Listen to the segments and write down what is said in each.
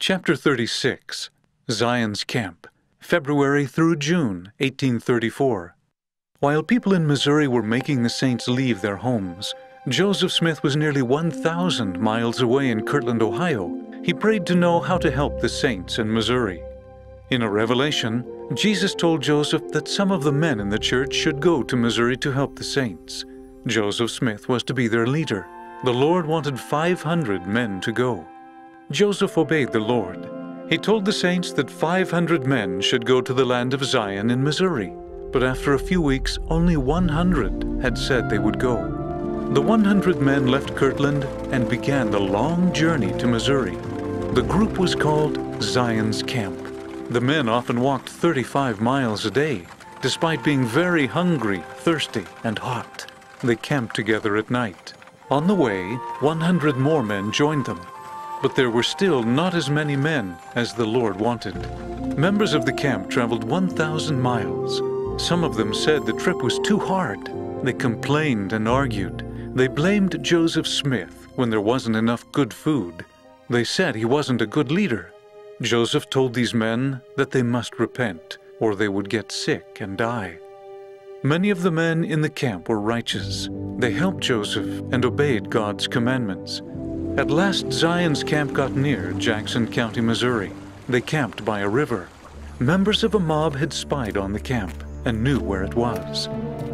Chapter 36, Zion's Camp, February through June 1834. While people in Missouri were making the saints leave their homes, Joseph Smith was nearly 1,000 miles away in Kirtland, Ohio. He prayed to know how to help the saints in Missouri. In a revelation, Jesus told Joseph that some of the men in the church should go to Missouri to help the saints. Joseph Smith was to be their leader. The Lord wanted 500 men to go. Joseph obeyed the Lord. He told the saints that 500 men should go to the land of Zion in Missouri. But after a few weeks, only 100 had said they would go. The 100 men left Kirtland and began the long journey to Missouri. The group was called Zion's Camp. The men often walked 35 miles a day, despite being very hungry, thirsty, and hot. They camped together at night. On the way, 100 more men joined them. But there were still not as many men as the Lord wanted. Members of the camp traveled 1,000 miles. Some of them said the trip was too hard. They complained and argued. They blamed Joseph Smith when there wasn't enough good food. They said he wasn't a good leader. Joseph told these men that they must repent, or they would get sick and die. Many of the men in the camp were righteous. They helped Joseph and obeyed God's commandments. At last, Zion's camp got near Jackson County, Missouri. They camped by a river. Members of a mob had spied on the camp and knew where it was.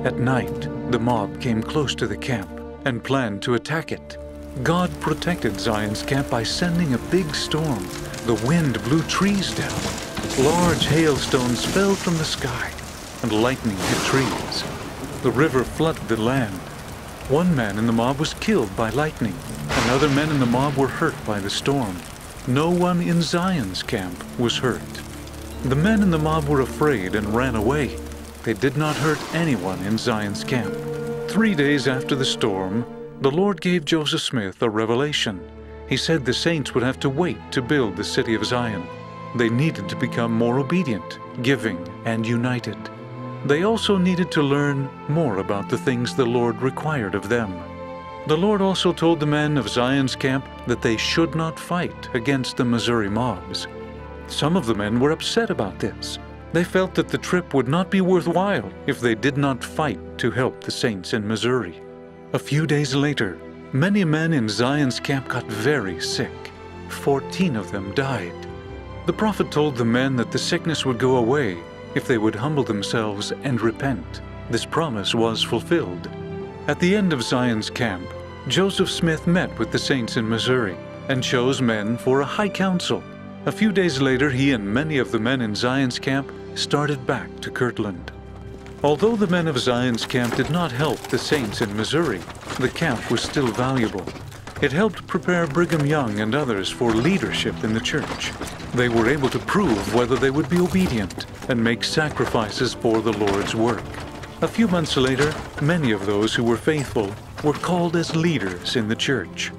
At night, the mob came close to the camp and planned to attack it. God protected Zion's camp by sending a big storm. The wind blew trees down. Large hailstones fell from the sky, and lightning hit trees. The river flooded the land. One man in the mob was killed by lightning, and other men in the mob were hurt by the storm. No one in Zion's camp was hurt. The men in the mob were afraid and ran away. They did not hurt anyone in Zion's camp. 3 days after the storm, the Lord gave Joseph Smith a revelation. He said the saints would have to wait to build the city of Zion. They needed to become more obedient, giving, and united. They also needed to learn more about the things the Lord required of them. The Lord also told the men of Zion's camp that they should not fight against the Missouri mobs. Some of the men were upset about this. They felt that the trip would not be worthwhile if they did not fight to help the saints in Missouri. A few days later, many men in Zion's camp got very sick. 14 of them died. The prophet told the men that the sickness would go away if they would humble themselves and repent. This promise was fulfilled. At the end of Zion's camp, Joseph Smith met with the saints in Missouri and chose men for a high council. A few days later, he and many of the men in Zion's camp started back to Kirtland. Although the men of Zion's camp did not help the saints in Missouri, the camp was still valuable. It helped prepare Brigham Young and others for leadership in the church. They were able to prove whether they would be obedient and make sacrifices for the Lord's work. A few months later, many of those who were faithful were called as leaders in the church.